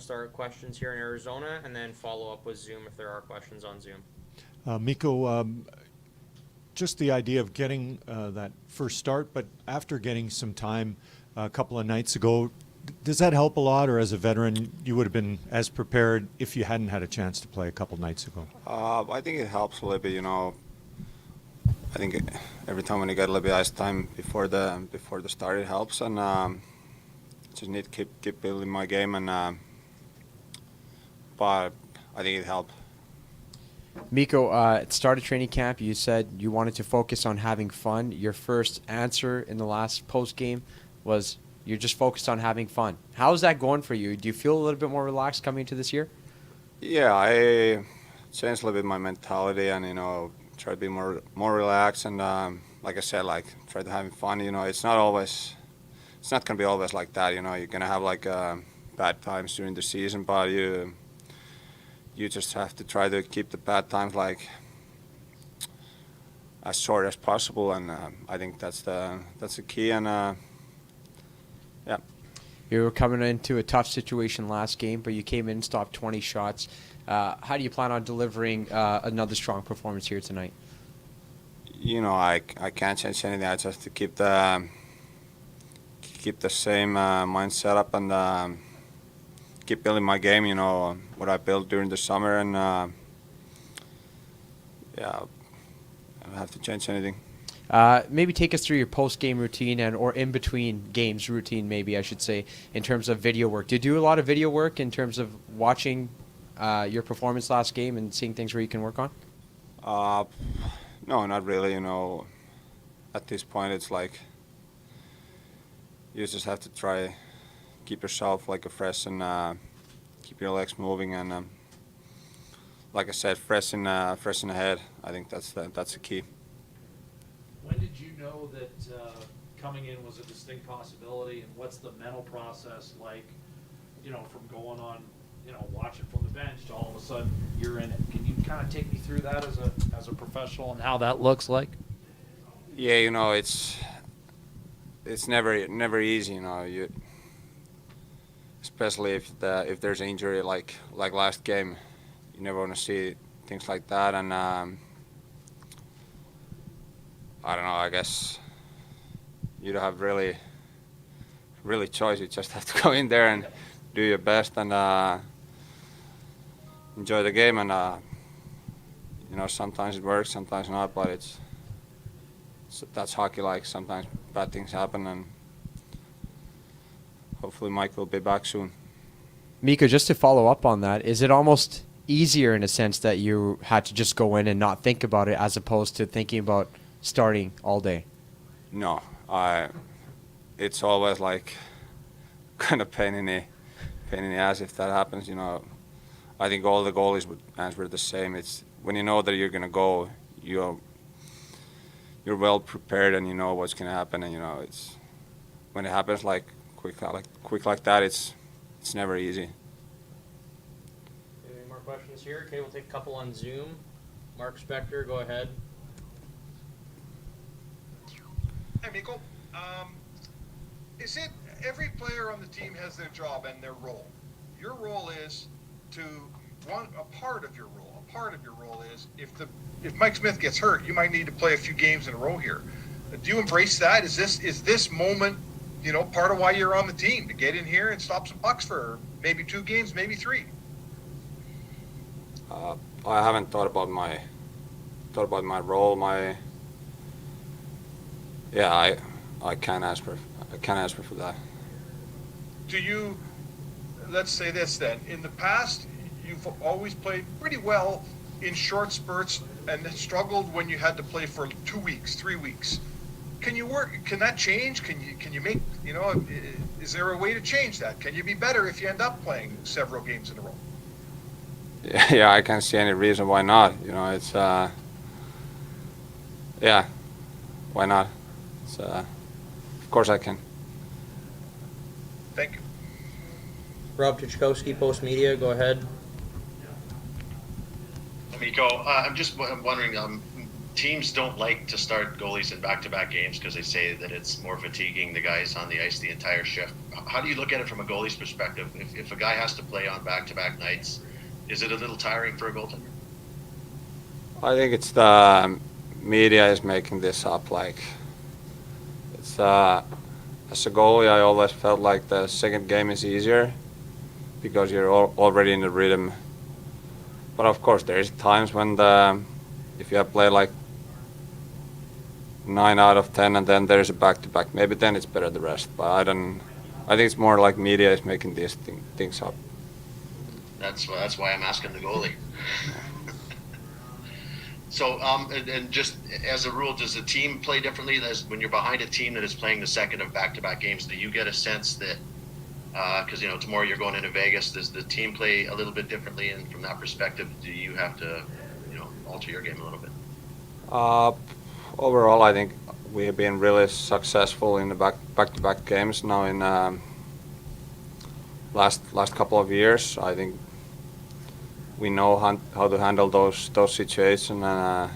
start questions here in Arizona and then follow up with Zoom if there are questions on Zoom. Mikko, just the idea of getting that first start, but after getting some time a couple of nights ago, does that help a lot, or as a veteran, you would have been as prepared if you hadn't had a chance to play a couple nights ago? I think it helps a little bit, I think every time when you get a little bit ice time before the start, it helps, and just need to keep building my game, and but I think it helped. Mikko, at the start of training camp, you said you wanted to focus on having fun. Your first answer in the last post game was you're just focused on having fun. How's that going for you? Do you feel a little bit more relaxed coming into this year? Yeah, I changed a little bit my mentality, and try to be more relaxed, and like I said, try to having fun. It's not gonna be always like that. You're gonna have bad times during the season, but you just have to try to keep the bad times as short as possible, and I think that's the key. And yeah. You were coming into a tough situation last game, but you came in and stopped 20 shots. How do you plan on delivering another strong performance here tonight? I can't change anything. I just have to keep the same mindset up, and keep building my game. What I built during the summer, and yeah, I don't have to change anything. Maybe take us through your post-game routine or in between games routine, maybe I should say, in terms of video work. Do you do a lot of video work in terms of watching your performance last game and seeing things where you can work on? No, not really. At this point, it's you just have to try keep yourself fresh, and keep your legs moving, and like I said, fresh in the head. I think that's the key. When did you know that coming in was a distinct possibility, and what's the mental process like, from going on, watching from the bench to all of a sudden you're in it? Can you kind of take me through that as a professional and how that looks like? Yeah, it's never easy, especially if there's an injury like last game. You never want to see things like that, and I don't know, I guess you don't have really choice. You just have to go in there and do your best, and enjoy the game, and sometimes it works, sometimes not, but that's hockey. Sometimes bad things happen, and hopefully Mike will be back soon. Mikko, just to follow up on that, is it almost easier in a sense that you had to just go in and not think about it as opposed to thinking about starting all day? No, it's always kind of pain in the ass if that happens. I think all the goalies would answer the same. It's when you know that you're gonna go, you're well prepared, and you know what's gonna happen, and it's when it happens quick like that, it's never easy. Any more questions here? Okay, we'll take a couple on Zoom. Mark Spector, go ahead. Hey, Mikko. Is it every player on the team has their job and their role? Your role is a part of your role is if Mike Smith gets hurt, you might need to play a few games in a row here. Do you embrace that? Is this moment, part of why you're on the team, to get in here and stop some pucks for maybe 2 games, maybe 3? I haven't thought about my role. I can't answer for that. Do you, let's say this then, in the past, you've always played pretty well in short spurts and struggled when you had to play for 2 weeks, 3 weeks. Can that change? Can you make, is there a way to change that? Can you be better if you end up playing several games in a row? Yeah, I can't see any reason why not. It's yeah, why not? Of course I can. Thank you. Rob Tuchkowski, Post Media, go ahead. Mikko, I'm just wondering, teams don't like to start goalies in back-to-back games because they say that it's more fatiguing the guys on the ice the entire shift. How do you look at it from a goalie's perspective? If a guy has to play on back-to-back nights, is it a little tiring for a goaltender? I think it's the media is making this up. Like, it's as a goalie, I always felt like the second game is easier because you're already in the rhythm. But of course, there's times when if you have played like 9 out of 10 and then there's a back-to-back, maybe then it's better the rest. But I think it's more like media is making these things up. That's why I'm asking the goalie. So, and just as a rule, does the team play differently when you're behind a team that is playing the second of back-to-back games? Do you get a sense that, because tomorrow you're going into Vegas, does the team play a little bit differently? And from that perspective, do you have to, alter your game a little bit? Overall, I think we have been really successful in the back-to-back games now in last couple of years. I think we know how to handle those situations, and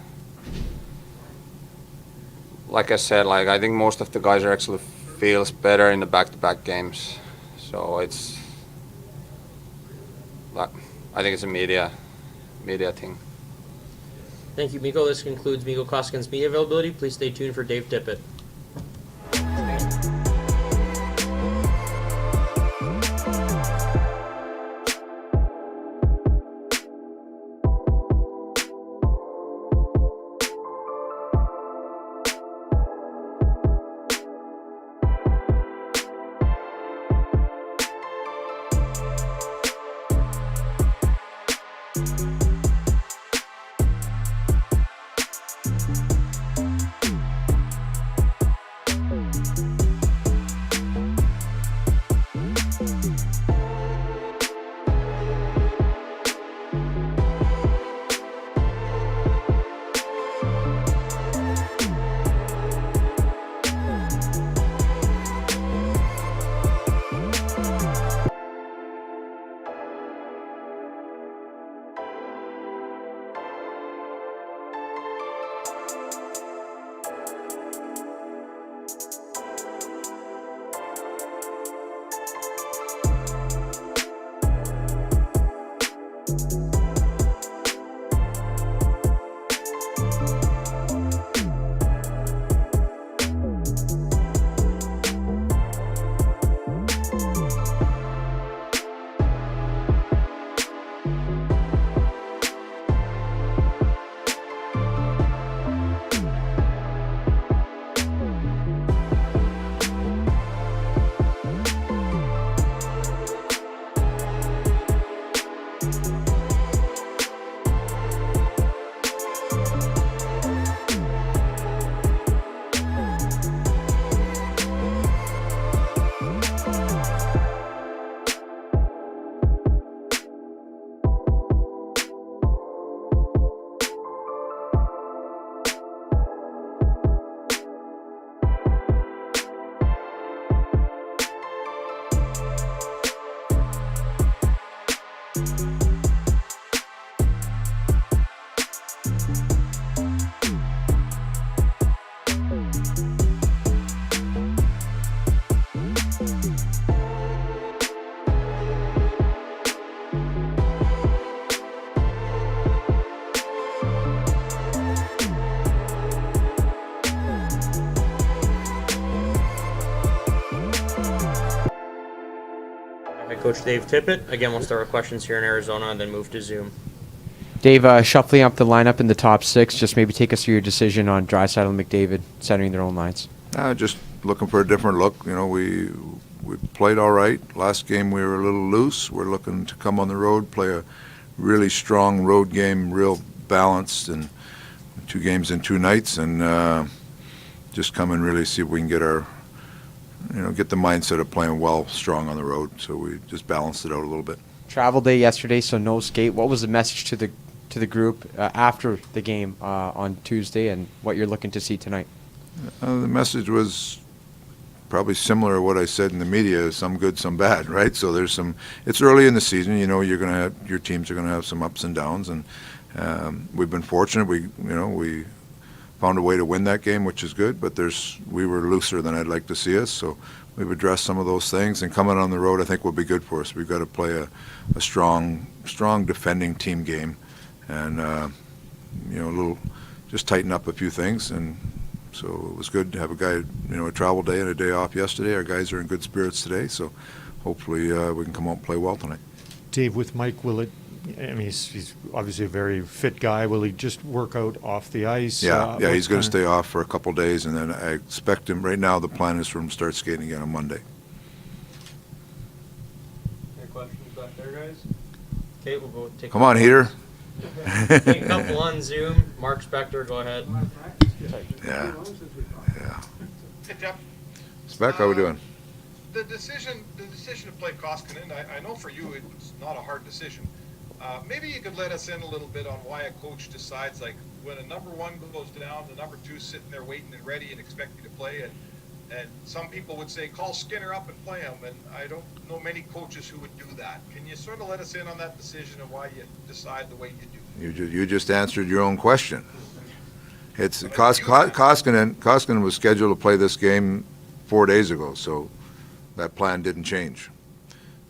like I said, I think most of the guys are actually feels better in the back-to-back games. So I think it's a media thing. Thank you, Mikko. This concludes Mikko Koskinen's media availability. Please stay tuned for Dave Tippett. Head Coach Dave Tippett. Again, we'll start with questions here in Arizona and then move to Zoom. Dave, shuffling up the lineup in the top six, just maybe take us through your decision on Draisaitl and McDavid centering their own lines. Just looking for a different look. We played all right. Last game we were a little loose. We're looking to come on the road, play a really strong road game, real balanced, and 2 games in 2 nights, and just come and really see if we can get get the mindset of playing well, strong on the road. So we just balanced it out a little bit. Travel day yesterday, so no skate. What was the message to the group after the game on Tuesday, and what you're looking to see tonight? The message was probably similar to what I said in the media: some good, some bad, right? So there's some. It's early in the season, you're going to have your teams are going to have some ups and downs, and we've been fortunate. We found a way to win that game, which is good, but we were looser than I'd like to see us, so we've addressed some of those things, and coming on the road I think will be good for us. We've got to play a strong defending team game, and just tighten up a few things, and so it was good to have a guy, a travel day and a day off yesterday. Our guys are in good spirits today, so hopefully we can come out and play well tonight. Dave, with Mike, he's obviously a very fit guy. Will he just work out off the ice? Yeah, he's going to stay off for a couple days, and then I expect him, right now the plan is for him to start skating again on Monday. Any questions back there, guys? Okay, we'll go take. Come on, Heater. Take a couple on Zoom. Mark Spector, go ahead. Yeah. Hey, Jeff. Spec, how we doing? The decision to play Koskinen, I know for you it's not a hard decision. Maybe you could let us in a little bit on why a coach decides, like, when a number one goes down, the number two's sitting there waiting and ready and expecting to play, and some people would say, call Skinner up and play him, and I don't know many coaches who would do that. Can you sort of let us in on that decision and why you decide the way you do? You just answered your own question. It's Koskinen was scheduled to play this game 4 days ago, so that plan didn't change.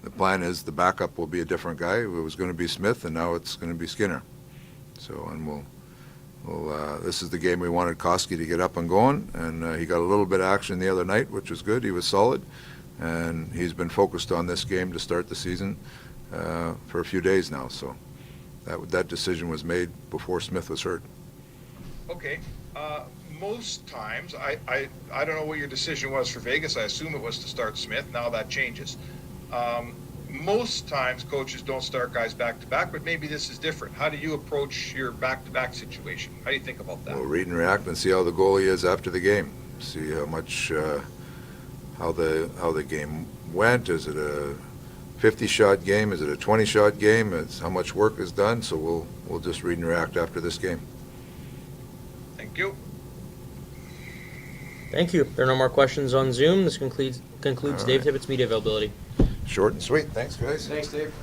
The plan is the backup will be a different guy. It was going to be Smith, and now it's going to be Skinner. So, and this is the game we wanted Koski to get up and going, and he got a little bit of action the other night, which was good. He was solid, and he's been focused on this game to start the season for a few days now. So that decision was made before Smith was hurt. Okay. Most times, I don't know what your decision was for Vegas. I assume it was to start Smith. Now that changes. Most times coaches don't start guys back-to-back, but maybe this is different. How do you approach your back-to-back situation? How do you think about that? We'll read and react and see how the goalie is after the game. See how much, how the game went. Is it a 50-shot game? Is it a 20-shot game? It's how much work is done. So we'll just read and react after this game. Thank you. Thank you. There are no more questions on Zoom. This concludes All Dave right. Tippett's media availability. Short and sweet. Thanks, guys. Thanks, Dave.